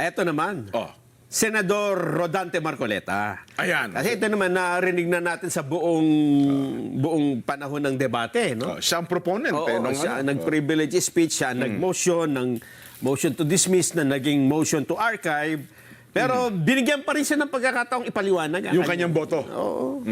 Eto naman, Oh. Senador Rodante Marcoleta. Ayan. Kasi ito naman, narinig na natin sa buong panahon ng debate, no? Siya ang proponent. Oo, nung siya ano. nag-privilege speech, siya nag-motion, ng motion to dismiss na naging motion to archive. Pero binigyan pa rin siya ng pagkakataong ipaliwanag. Yung kanyang boto. Oo.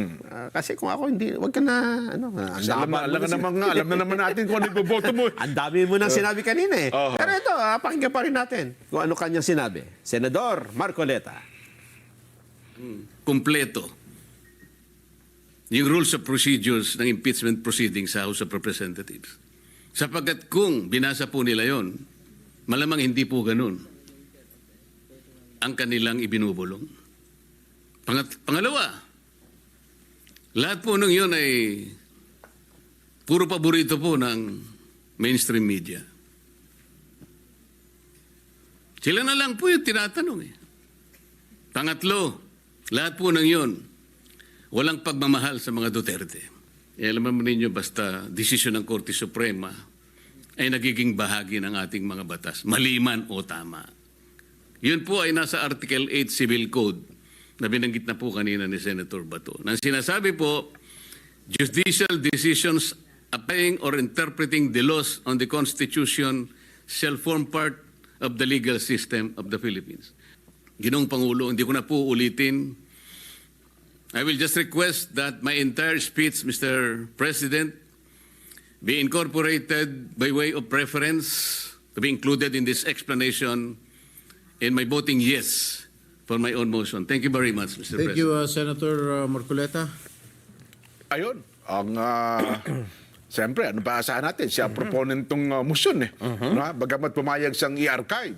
Kasi kung ako, hindi, wag ka na, ano, ang Kasi alam daba mo alam na naman natin kung ano iboboto mo. ang dami mo nang sinabi kanina eh. Oo. Pero ito, pakinggan pa rin natin kung ano kanyang sinabi. Senador Marcoleta. Kompleto yung rules of procedures ng impeachment proceedings sa House of Representatives. Sapagkat kung binasa po nila yon, malamang hindi po ganun ang kanilang ibinubulong. Pangalawa, lahat po nung yun ay puro paborito po ng mainstream media. Sila na lang po yung tinatanong eh. Pangatlo, lahat po ng yun, walang pagmamahal sa mga Duterte. Alam mo ninyo, basta desisyon ng Korte Suprema ay nagiging bahagi ng ating mga batas, maliman o tama. Yun po ay nasa Article 8 Civil Code na binanggit na po kanina ni Senator Bato. Nang sinasabi po, judicial decisions applying or interpreting the laws on the Constitution shall form part of the legal system of the Philippines. Ginoong Pangulo, hindi ko na po ulitin. I will just request that my entire speech, Mr. President, be incorporated by way of preference to be included in this explanation in my voting yes for my own motion. Thank you very much, Mr. Thank President. you, Senator Marcoleta. Ayun. Siyempre, ano ba asahan natin? Siya ang proponent tong motion eh. No? Bagamat pumayag siyang i-archive.